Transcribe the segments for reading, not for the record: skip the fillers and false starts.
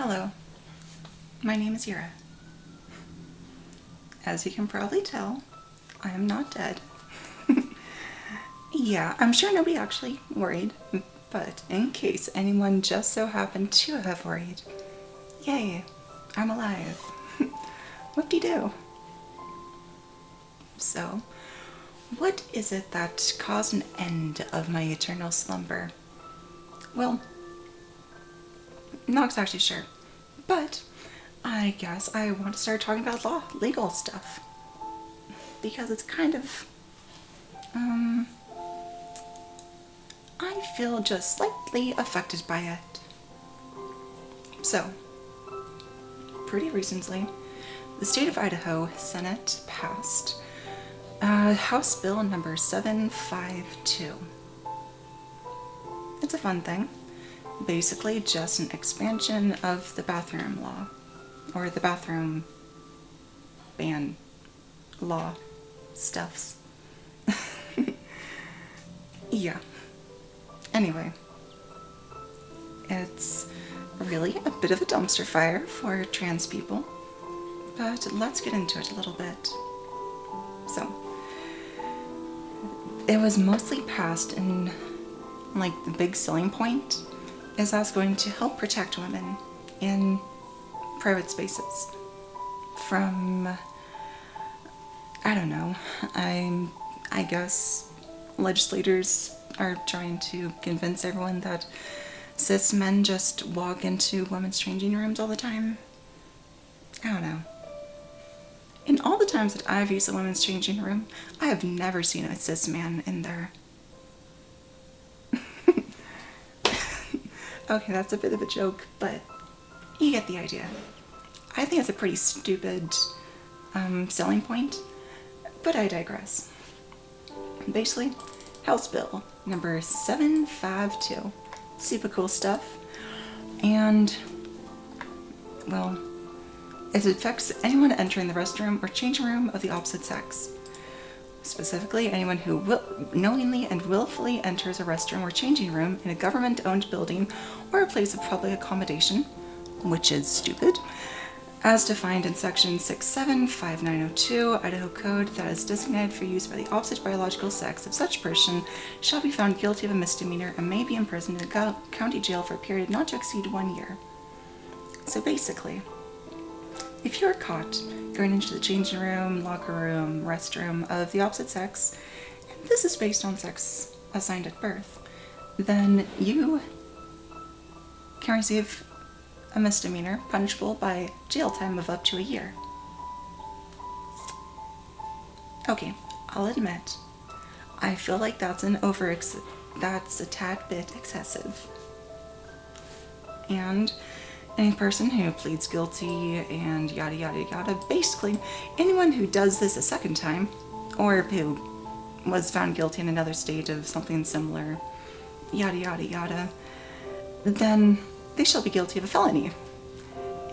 Hello, my name is Yura. As you can probably tell, I am not dead. Yeah, I'm sure nobody actually worried, but in case anyone just so happened to have worried, yay, I'm alive. Whoop-de-doo. So, what is it that caused an end of my eternal slumber? Well, not exactly sure, but I guess I want to start talking about legal stuff. Because it's kind of, I feel just slightly affected by it. So, pretty recently, the state of Idaho Senate passed House Bill number 752. It's a fun thing. Basically just an expansion of the bathroom law, or the bathroom ban law stuffs. Yeah. Anyway, it's really a bit of a dumpster fire for trans people, but let's get into it a little bit. So, it was mostly passed in, like, the big selling point is that's going to help protect women in private spaces from, I don't know, I guess legislators are trying to convince everyone that cis men just walk into women's changing rooms all the time. I don't know. In all the times that I've used the women's changing room, I have never seen a cis man in there. Okay, that's a bit of a joke, but you get the idea. I think it's a pretty stupid selling point, but I digress. Basically, House Bill number 752. Super cool stuff. And, well, it affects anyone entering the restroom or changing room of the opposite sex. Specifically, anyone who knowingly and willfully enters a restroom or changing room in a government-owned building or a place of public accommodation, which is stupid, as defined in section 675902 Idaho Code, that is designated for use by the opposite biological sex of such person shall be found guilty of a misdemeanor and may be imprisoned in a county jail for a period not to exceed 1 year. So basically, if you're caught going into the changing room, locker room, restroom of the opposite sex, and this is based on sex assigned at birth, then you can receive a misdemeanor punishable by jail time of up to a year. Okay, I'll admit, I feel like that's a tad bit excessive. And any person who pleads guilty and yada yada yada, basically anyone who does this a second time, or who was found guilty in another state of something similar, yada yada yada, then they shall be guilty of a felony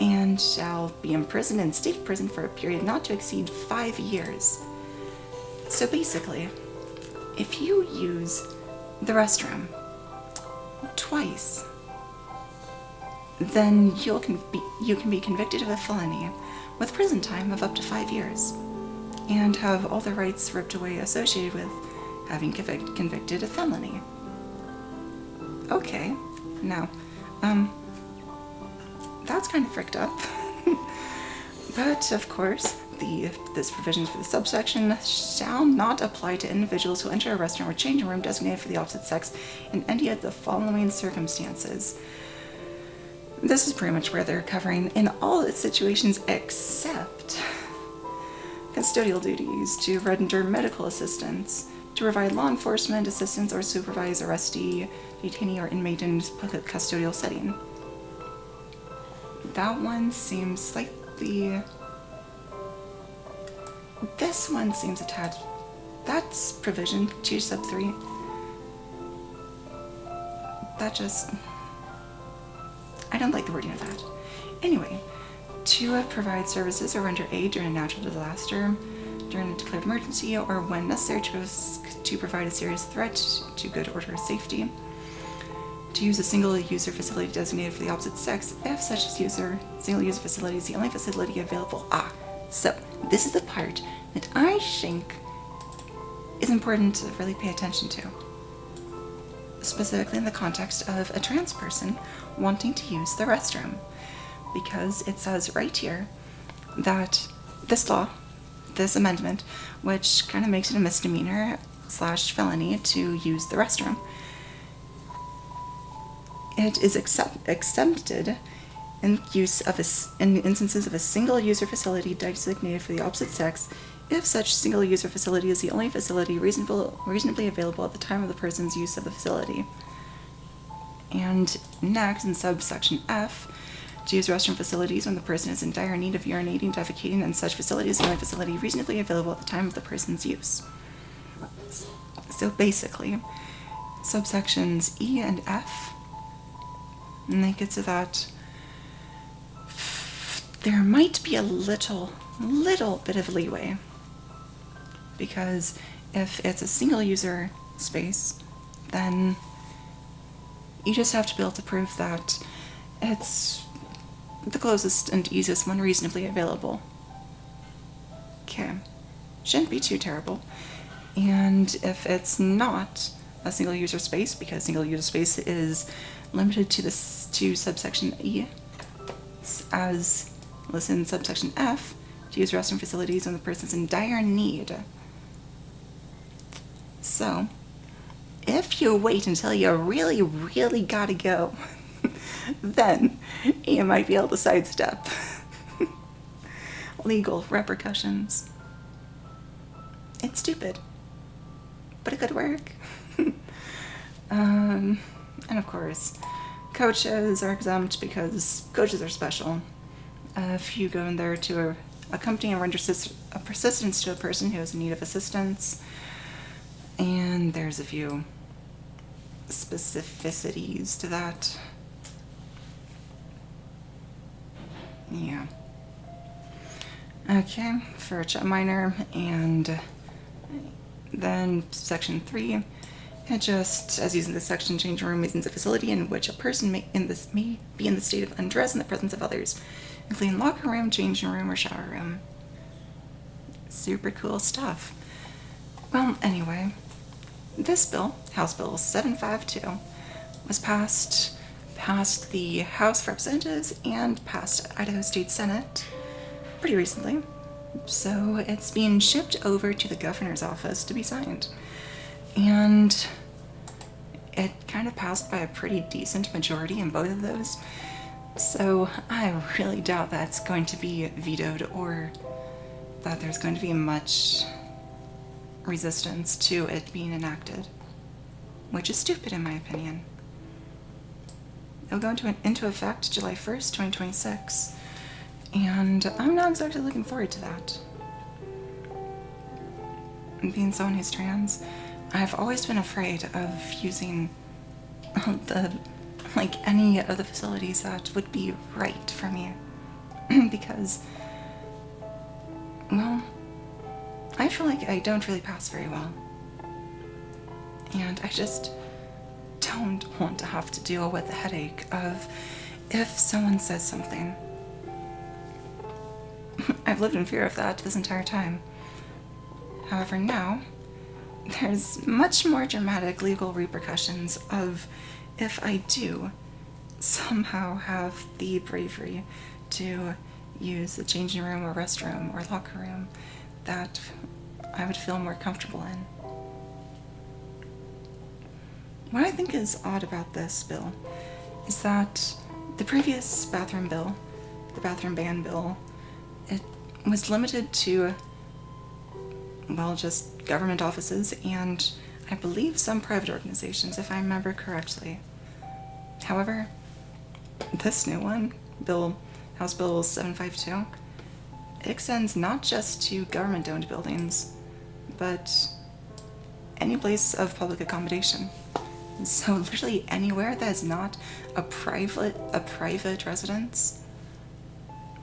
and shall be imprisoned in state prison for a period not to exceed 5 years. So basically, if you use the restroom twice, then you can be convicted of a felony with prison time of up to 5 years and have all the rights ripped away associated with having convicted a felony. Okay, now, that's kind of fricked up. But of course, this provision for the subsection shall not apply to individuals who enter a restroom or changing room designated for the opposite sex in any of the following circumstances. This is pretty much where they're covering in all its situations except custodial duties, to render medical assistance, to provide law enforcement assistance or supervise arrestee, detainee, or inmate in custodial setting. That one seems slightly... This one seems a tad... That's provision 2 sub 3. That just... I don't like the wording of that. Anyway, to provide services or render aid during a natural disaster, during a declared emergency, or when necessary to provide a serious threat to good order or safety, to use a single-user facility designated for the opposite sex if such single-user facility is the only facility available. So this is the part that I think is important to really pay attention to, specifically in the context of a trans person wanting to use the restroom, because it says right here that this law, this amendment, which kind of makes it a misdemeanor / felony to use the restroom, it is exempted in instances of a single-user facility designated for the opposite sex if such single-user facility is the only facility reasonably available at the time of the person's use of the facility. And next, in subsection F, to use restroom facilities when the person is in dire need of urinating, defecating, and such facility is the only facility reasonably available at the time of the person's use. So basically, subsections E and F make it so that there might be a little bit of leeway, because if it's a single user space, then you just have to be able to prove that it's the closest and easiest one reasonably available. Okay, shouldn't be too terrible. And if it's not a single user space, because single user space is limited to subsection E, as listed in subsection F, to use restroom facilities when the person's in dire need. So, if you wait until you really gotta go, then you might be able to sidestep legal repercussions. It's stupid, but it could work. And of course, coaches are exempt because coaches are special. If you go in there to accompany and render persistence to a person who is in need of assistance, and there's a few specificities to that. Yeah. Okay, for a child minor, and then section 3, it just, as using this section, changing room means a facility in which a person may be in the state of undress in the presence of others, including locker room, changing room, or shower room. Super cool stuff. Well, anyway, this bill, House Bill 752, was passed the House of Representatives and passed Idaho State Senate pretty recently. So it's being shipped over to the governor's office to be signed. And it kind of passed by a pretty decent majority in both of those. So I really doubt that's going to be vetoed or that there's going to be much resistance to it being enacted, which is stupid in my opinion. It'll go into effect July 1st, 2026, and I'm not exactly looking forward to that. Being someone who's trans, I've always been afraid of using any of the facilities that would be right for me because, well, I feel like I don't really pass very well, and I just don't want to have to deal with the headache of if someone says something. I've lived in fear of that this entire time. However, now there's much more dramatic legal repercussions of if I do somehow have the bravery to use the changing room or restroom or locker room that I would feel more comfortable in. What I think is odd about this bill is that the previous bathroom bill, the bathroom ban bill, it was limited to, well, just government offices and I believe some private organizations, if I remember correctly. However, this new one, House Bill 752, it extends not just to government-owned buildings, but any place of public accommodation. So literally anywhere that is not a private residence,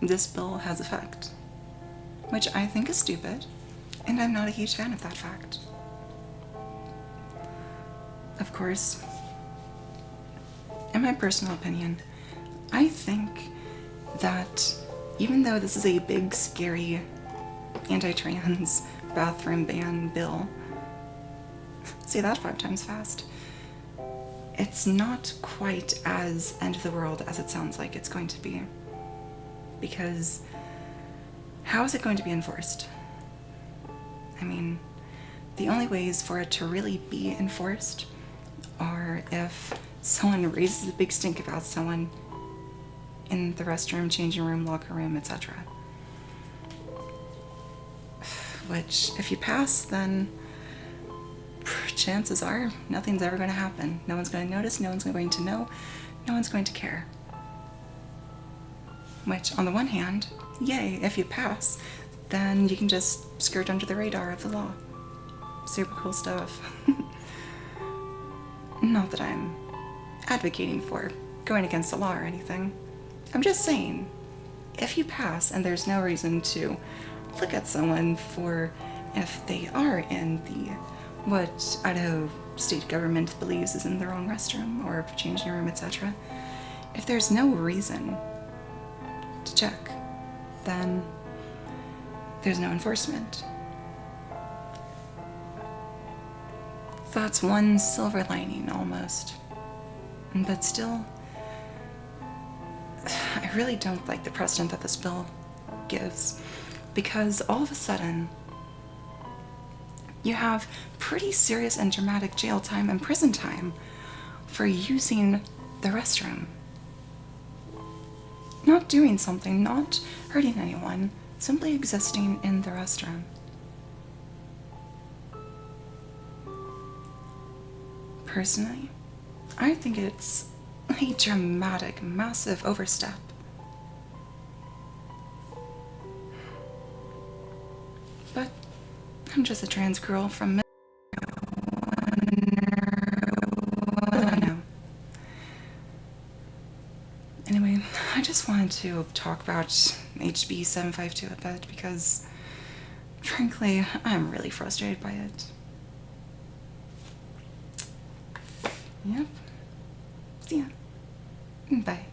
this bill has effect, which I think is stupid, and I'm not a huge fan of that fact. Of course, in my personal opinion, I think that even though this is a big, scary anti-trans bathroom ban bill, say that 5 times fast, it's not quite as end of the world as it sounds like it's going to be. Because how is it going to be enforced? I mean, the only ways for it to really be enforced are if someone raises a big stink about someone in the restroom, changing room, locker room, etc. Which, if you pass, then chances are nothing's ever going to happen. No one's going to notice, no one's going to know, no one's going to care. Which, on the one hand, yay, if you pass, then you can just skirt under the radar of the law. Super cool stuff. Not that I'm advocating for going against the law or anything. I'm just saying, if you pass and there's no reason to look at someone for if they are in the what Idaho state government believes is in the wrong restroom or changing room, etc. If there's no reason to check, then there's no enforcement. That's one silver lining, almost. But still, I really don't like the precedent that this bill gives, because all of a sudden, you have pretty serious and dramatic jail time and prison time for using the restroom. Not doing something, not hurting anyone, simply existing in the restroom. Personally, I think it's a dramatic, massive overstep. But I'm just a trans girl from I know. Anyway, I just wanted to talk about HB752 a bit because, frankly, I'm really frustrated by it. Yep. See ya. Bye.